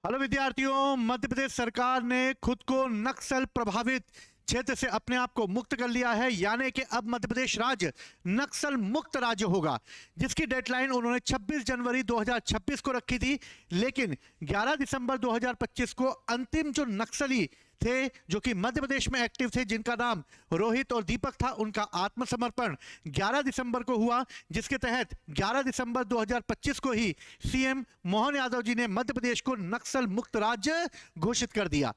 Hello विद्यार्थियों, मध्य प्रदेश सरकार ने खुद को नक्सल प्रभावित क्षेत्र से अपने आप को मुक्त कर लिया है। यानी कि अब मध्य प्रदेश राज्य नक्सल मुक्त राज्य होगा, जिसकी डेडलाइन उन्होंने 26 जनवरी 2026 को रखी थी। लेकिन 11 दिसंबर 2025 को अंतिम जो नक्सली थे जो कि मध्य प्रदेश में एक्टिव थे, जिनका नाम रोहित और दीपक था, उनका आत्मसमर्पण 11 दिसंबर को हुआ, जिसके तहत 11 दिसंबर 2025 को ही सीएम मोहन यादव जी ने मध्य प्रदेश को नक्सल मुक्त राज्य घोषित कर दिया।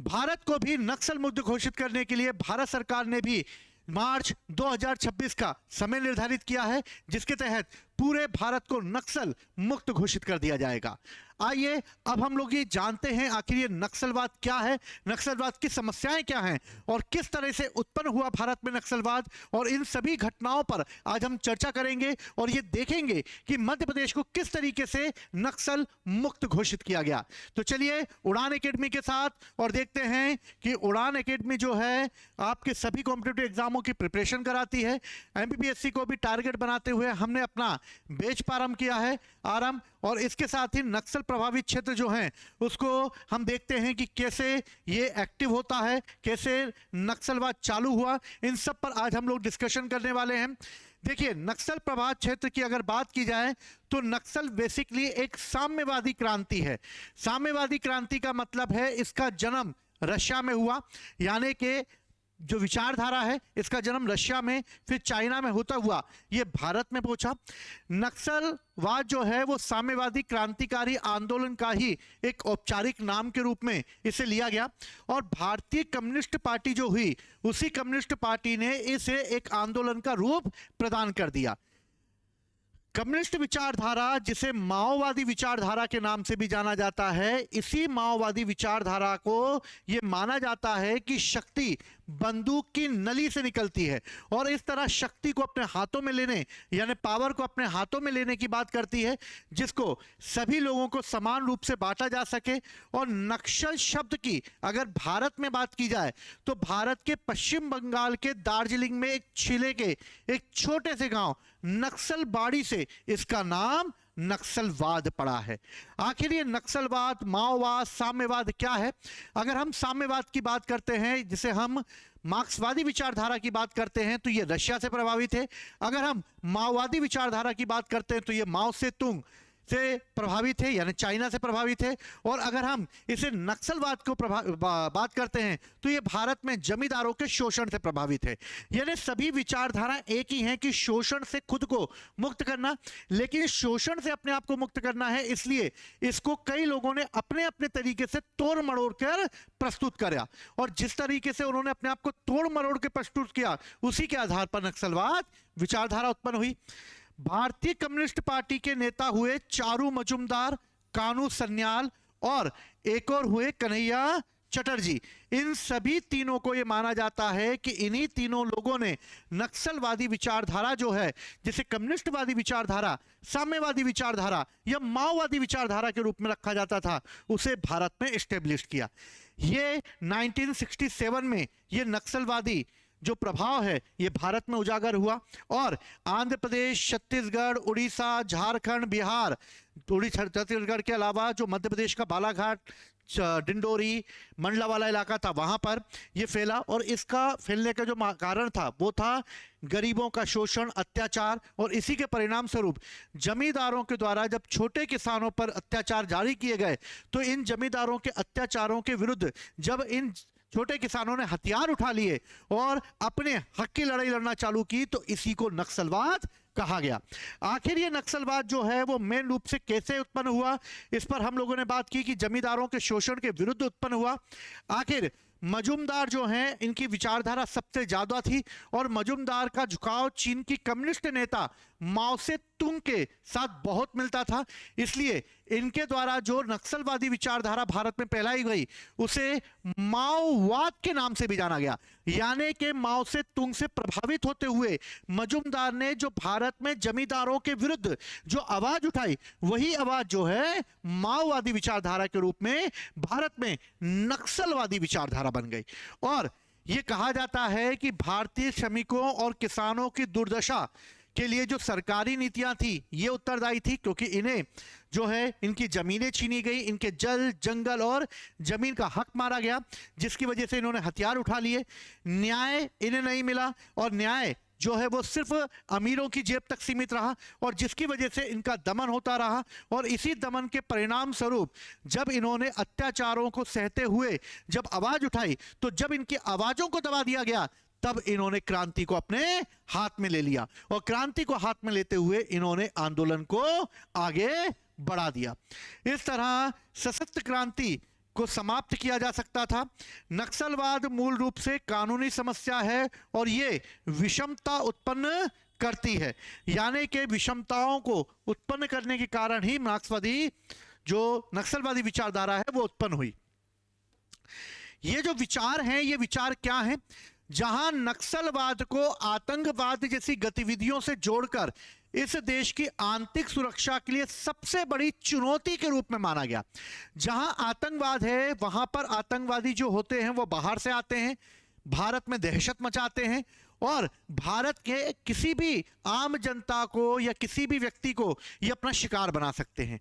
भारत को भी नक्सल मुक्त घोषित करने के लिए भारत सरकार ने भी मार्च 2026 का समय निर्धारित किया है, जिसके तहत पूरे भारत को नक्सल मुक्त घोषित कर दिया जाएगा। आइए अब हम लोग ये जानते हैं आखिर ये नक्सलवाद क्या है, नक्सलवाद की समस्याएं क्या हैं और किस तरह से उत्पन्न हुआ भारत में नक्सलवाद, और इन सभी घटनाओं पर आज हम चर्चा करेंगे और ये देखेंगे कि मध्य प्रदेश को किस तरीके से नक्सल मुक्त घोषित किया गया। तो चलिए उड़ान एकेडमी के साथ और देखते हैं कि उड़ान एकेडमी जो है आपके सभी कॉम्पिटिटिव एग्जामों की प्रिपरेशन कराती है। एमपीपीएससी को भी टारगेट बनाते हुए हमने अपना बैच प्रारंभ किया है और इसके साथ ही नक्सल प्रभावित क्षेत्र जो हैं उसको हम देखते हैं कि कैसे ये एक्टिव होता है, कैसे नक्सलवाद चालू हुआ, इन सब पर आज हम लोग डिस्कशन करने वाले हैं। देखिए, नक्सल प्रभावित क्षेत्र की अगर बात की जाए तो नक्सल बेसिकली एक साम्यवादी क्रांति है। साम्यवादी क्रांति का मतलब है इसका जन्म रशिया में हुआ, यानी कि जो विचारधारा है इसका जन्म रशिया में फिर चाइना में होता हुआ ये भारत में पहुंचा। नक्सलवाद जो है वो साम्यवादी क्रांतिकारी आंदोलन का ही एक औपचारिक नाम के रूप में इसे लिया गया और भारतीय कम्युनिस्ट पार्टी जो हुई उसी कम्युनिस्ट पार्टी ने इसे एक आंदोलन का रूप प्रदान कर दिया। कम्युनिस्ट विचारधारा, जिसे माओवादी विचारधारा के नाम से भी जाना जाता है, इसी माओवादी विचारधारा को यह माना जाता है कि शक्ति बंदूक की नली से निकलती है और इस तरह शक्ति को अपने हाथों में लेने यानी पावर को अपने हाथों में लेने की बात करती है, जिसको सभी लोगों को समान रूप से बांटा जा सके। और नक्सल शब्द की अगर भारत में बात की जाए तो भारत के पश्चिम बंगाल के दार्जिलिंग में एक जिले के एक छोटे से गांव नक्सलबाड़ी से इसका नाम नक्सलवाद पड़ा है। आखिर ये नक्सलवाद, माओवाद, साम्यवाद क्या है? अगर हम साम्यवाद की बात करते हैं, जिसे हम मार्क्सवादी विचारधारा की बात करते हैं, तो ये रशिया से प्रभावित है। अगर हम माओवादी विचारधारा की बात करते हैं तो ये माओ से तुंग से प्रभावित है, यानी चाइना से प्रभावित है। और अगर हम इसे नक्सलवाद को बात करते हैं तो ये भारत में जमींदारों के शोषण से प्रभावित है। यानी सभी विचारधारा एक ही हैं कि शोषण से खुद को मुक्त करना, लेकिन शोषण से अपने आप को मुक्त करना है, इसलिए इसको कई लोगों ने अपने अपने तरीके से तोड़ मरोड़ कर प्रस्तुत किया और जिस तरीके से उन्होंने अपने आप को तोड़ मरोड़ के प्रस्तुत किया उसी के आधार पर नक्सलवाद विचारधारा उत्पन्न हुई। भारतीय कम्युनिस्ट पार्टी के नेता हुए चारू मजुमदार, कानू सन्याल और एक और हुए कन्हैया चटर्जी। इन सभी तीनों को यह माना जाता है कि इन्हीं तीनों लोगों ने नक्सलवादी विचारधारा जो है, जिसे कम्युनिस्टवादी विचारधारा, साम्यवादी विचारधारा या माओवादी विचारधारा के रूप में रखा जाता था, उसे भारत में एस्टेब्लिश किया। ये 1967 में ये नक्सलवादी जो प्रभाव है ये भारत में उजागर हुआ और आंध्र प्रदेश, छत्तीसगढ़, उड़ीसा, झारखंड, बिहार, छत्तीसगढ़ के अलावा जो मध्य प्रदेश का बालाघाट, डिंडोरी, मंडला वाला इलाका था, वहां पर यह फैला। और इसका फैलने का जो कारण था वो था गरीबों का शोषण, अत्याचार, और इसी के परिणाम स्वरूप जमींदारों के द्वारा जब छोटे किसानों पर अत्याचार जारी किए गए तो इन जमींदारों के अत्याचारों के विरुद्ध जब इन छोटे किसानों ने हथियार उठा लिए और अपने हक की लड़ाई लड़ना चालू की तो इसी को नक्सलवाद कहा गया। आखिर ये नक्सलवाद जो है वो मेन रूप से कैसे उत्पन्न हुआ, इस पर हम लोगों ने बात की कि जमींदारों के शोषण के विरुद्ध उत्पन्न हुआ। आखिर मजुमदार जो हैं इनकी विचारधारा सबसे ज्यादा थी और मजुमदार का झुकाव चीन की कम्युनिस्ट नेता माओ से तुंग के साथ बहुत मिलता था, इसलिए इनके द्वारा जो नक्सलवादी विचारधारा भारत में फैलाई गई उसे माओवाद के नाम से भी जाना गया। यानी कि माओ से तुंग से प्रभावित होते हुए मजुमदार ने जो भारत में जमींदारों के विरुद्ध जो आवाज उठाई, वही आवाज जो है माओवादी विचारधारा के रूप में भारत में नक्सलवादी विचारधारा बन गई। और यह कहा जाता है कि भारतीय श्रमिकों और किसानों की दुर्दशा के लिए जो सरकारी नीतियां थी ये उत्तरदायी थी, क्योंकि इन्हें जो है इनकी जमीनें छीनी गई, इनके जल जंगल और जमीन का हक मारा गया, जिसकी वजह से इन्होंने हथियार उठा लिए। न्याय इन्हें नहीं मिला और न्याय जो है वो सिर्फ अमीरों की जेब तक सीमित रहा, और जिसकी वजह से इनका दमन होता रहा। और इसी दमन के परिणाम स्वरूप जब इन्होंने अत्याचारों को सहते हुए जब आवाज उठाई, तो जब इनकी आवाजों को दबा दिया गया, तब इन्होंने क्रांति को अपने हाथ में ले लिया, और क्रांति को हाथ में लेते हुए इन्होंने आंदोलन को आगे बढ़ा दिया। इस तरह सशक्त क्रांति को समाप्त किया जा सकता था। नक्सलवाद मूल रूप से कानूनी समस्या है और ये विषमता उत्पन्न करती है, यानी कि विषमताओं को उत्पन्न करने के कारण ही मार्क्सवादी जो नक्सलवादी विचारधारा है वो उत्पन्न हुई। ये जो विचार हैं, ये विचार क्या हैं? जहां नक्सलवाद को आतंकवाद जैसी गतिविधियों से जोड़कर इस देश की आंतरिक सुरक्षा के लिए सबसे बड़ी चुनौती के रूप में माना गया। जहां आतंकवाद है, वहां पर आतंकवादी जो होते हैं वो बाहर से आते हैं, भारत में दहशत मचाते हैं और भारत के किसी भी आम जनता को या किसी भी व्यक्ति को ये अपना शिकार बना सकते हैं।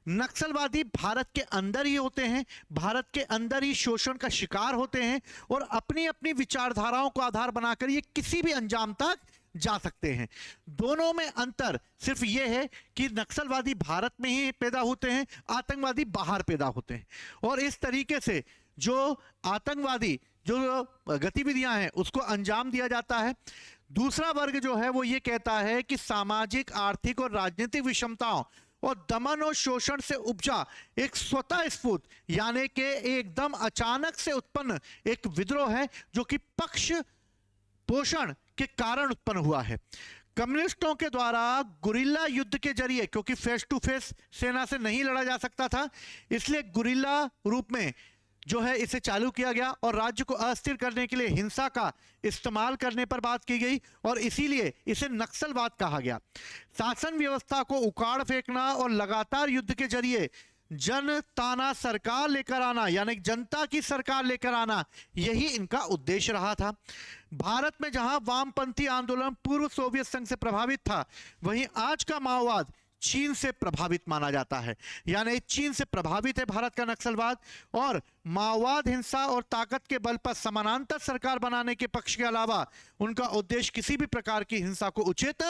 नक्सलवादी भारत के अंदर ही होते हैं, भारत के अंदर ही शोषण का शिकार होते हैं और अपनी अपनी विचारधाराओं को आधार बनाकर ये किसी भी अंजाम तक जा सकते हैं। दोनों में अंतर सिर्फ ये है कि नक्सलवादी भारत में ही पैदा होते हैं, आतंकवादी बाहर पैदा होते हैं। और इस तरीके से जो आतंकवादी जो गतिविधियां हैं उसको अंजाम दिया जाता है। दूसरा वर्ग जो है वो ये कहता है कि सामाजिक, आर्थिक और राजनीतिक विषमताओं और दमन और शोषण से उपजा एक स्वतः स्फूर्त यानी कि एकदम अचानक से उत्पन्न एक विद्रोह है जो कि पक्ष पोषण के कारण उत्पन्न हुआ है। कम्युनिस्टों के द्वारा गुरिल्ला युद्ध के जरिए, क्योंकि फेस टू फेस सेना से नहीं लड़ा जा सकता था, इसलिए गुरिल्ला रूप में जो है इसे चालू किया गया और राज्य को अस्थिर करने के लिए हिंसा का इस्तेमाल करने पर बात की गई और इसीलिए इसे नक्सलवाद कहा गया। शासन व्यवस्था को उखाड़ फेंकना और लगातार युद्ध के जरिए जनताना सरकार लेकर आना यानी जनता की सरकार लेकर आना, यही इनका उद्देश्य रहा था। भारत में जहां वामपंथी आंदोलन पूर्व सोवियत संघ से प्रभावित था, वहीं आज का माओवाद चीन से प्रभावित माना जाता है, यानी चीन से प्रभावित है भारत का नक्सलवाद। और माओवाद हिंसा और ताकत के बल पर समानांतर सरकार बनाने के पक्ष के अलावा उनका उद्देश्य किसी भी प्रकार की हिंसा को उचित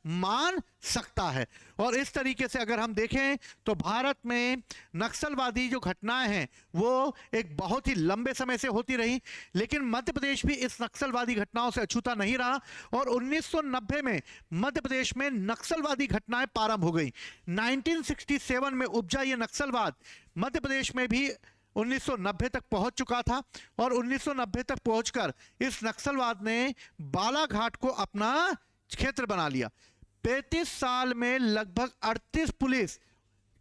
मान सकता है। और इस तरीके से अगर हम देखें तो भारत में नक्सलवादी जो घटनाएं हैं वो एक बहुत ही लंबे समय से होती रही, लेकिन मध्य प्रदेश भी इस नक्सलवादी घटनाओं से अछूता नहीं रहा और 1990 में मध्य प्रदेश में नक्सलवादी घटनाएं प्रारंभ हो गई। 1967 में उपजा ये नक्सलवाद मध्य प्रदेश में भी 1990 तक पहुंच चुका था और 1990 तक पहुंचकर इस नक्सलवाद ने बालाघाट को अपना क्षेत्र बना लिया। 35 साल में लगभग 38 पुलिस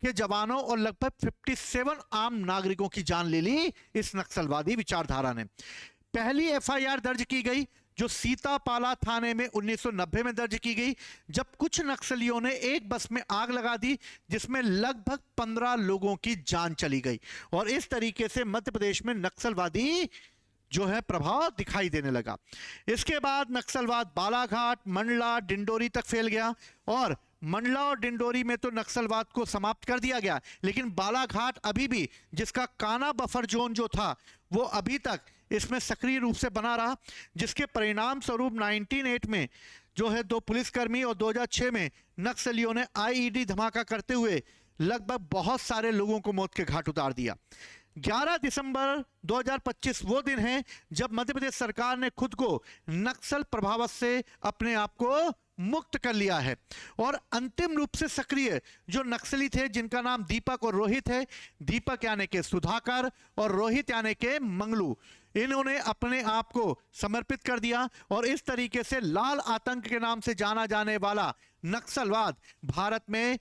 के जवानों और लगभग 57 आम नागरिकों की जान ले ली इस नक्सलवादी विचारधारा ने। पहली एफआईआर दर्ज की गई जो सीतापाला थाने में 1990 में दर्ज की गई, जब कुछ नक्सलियों ने एक बस में आग लगा दी जिसमें लगभग 15 लोगों की जान चली गई। और इस तरीके से मध्य प्रदेश में नक्सलवादी जो है प्रभाव दिखाई देने लगा। इसके बाद नक्सलवाद बालाघाट, मंडला, डिंडोरी तक फैल गया और मंडला और डिंडोरी में तो नक्सलवाद को समाप्त कर दिया गया, लेकिन बालाघाट अभी भी, जिसका काना बफर जोन जो था वो अभी तक इसमें सक्रिय रूप से बना रहा, जिसके परिणाम स्वरूप 1908 में जो है 2 पुलिसकर्मी और 2006 में नक्सलियों ने आईईडी धमाका करते हुए लगभग बहुत सारे लोगों को मौत के घाट उतार दिया। 11 दिसंबर 2025 वो दिन है जब मध्य प्रदेश सरकार ने खुद को नक्सल प्रभाव से अपने आप को मुक्त कर लिया है और अंतिम रूप से सक्रिय जो नक्सली थे जिनका नाम दीपक और रोहित है, दीपक यानी के सुधाकर और रोहित यानी के मंगलू, इन्होंने अपने आप को समर्पित कर दिया और इस तरीके से लाल आतंक के नाम से जाना जाने वाला नक्सलवाद भारत में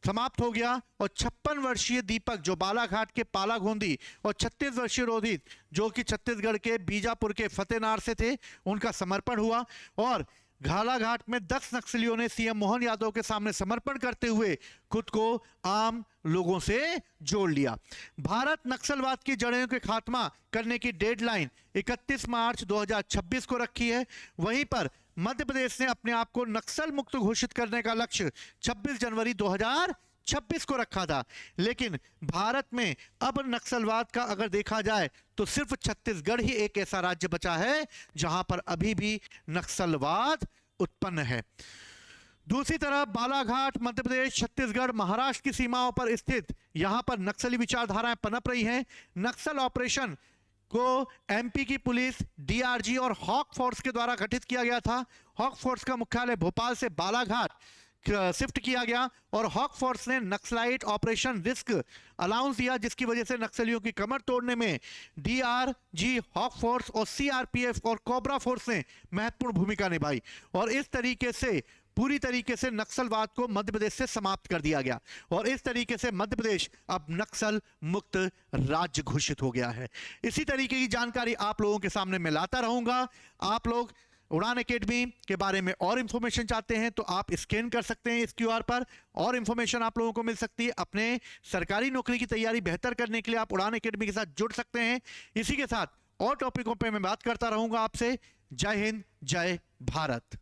समाप्त हो गया। और 56 वर्षीय दीपक जो बालाघाट के पालागोंदी और 36 वर्षीय रोहित जो कि छत्तीसगढ़ के बीजापुर के फतेहनार से थे, उनका समर्पण हुआ और घालाघाट में 10 नक्सलियों ने सीएम मोहन यादव के सामने समर्पण करते हुए खुद को आम लोगों से जोड़ लिया। भारत नक्सलवाद की जड़ों के खात्मा करने की डेडलाइन 31 मार्च 2026 को रखी है। वहीं पर मध्य प्रदेश ने अपने आप को नक्सल मुक्त घोषित करने का लक्ष्य 26 जनवरी 2026 को रखा था। लेकिन भारत में अब नक्सलवाद का अगर देखा जाए तो सिर्फ छत्तीसगढ़ ही एक ऐसा राज्य बचा है जहां पर अभी भी नक्सलवाद उत्पन्न है। दूसरी तरफ बालाघाट, मध्य प्रदेश, छत्तीसगढ़, महाराष्ट्र की सीमाओं पर स्थित यहां पर नक्सली विचारधाराएं पनप रही हैं। नक्सल ऑपरेशन को एमपी की पुलिस, डीआरजी और हॉक फोर्स के द्वारा गठित किया गया था। हॉक फोर्स का मुख्यालय भोपाल से बालाघाट शिफ्ट किया गया और हॉक फोर्स ने नक्सलाइट ऑपरेशन रिस्क अलाउंस दिया, जिसकी वजह से नक्सलियों की कमर तोड़ने में डीआरजी, हॉक फोर्स और सीआरपीएफ और कोबरा फोर्स ने महत्वपूर्ण भूमिका निभाई और इस तरीके से पूरी तरीके से नक्सलवाद को मध्य प्रदेश से समाप्त कर दिया गया और इस तरीके से मध्य प्रदेश अब नक्सल मुक्त राज्य घोषित हो गया है। इसी तरीके की जानकारी आप लोगों के सामने मैं लाता रहूंगा। आप लोग उड़ान एकेडमी के बारे में और इंफॉर्मेशन चाहते हैं तो आप स्कैन कर सकते हैं इस क्यूआर पर और इंफॉर्मेशन आप लोगों को मिल सकती है। अपने सरकारी नौकरी की तैयारी बेहतर करने के लिए आप उड़ान एकेडमी के साथ जुड़ सकते हैं। इसी के साथ और टॉपिकों पर मैं बात करता रहूंगा आपसे। जय हिंद, जय भारत।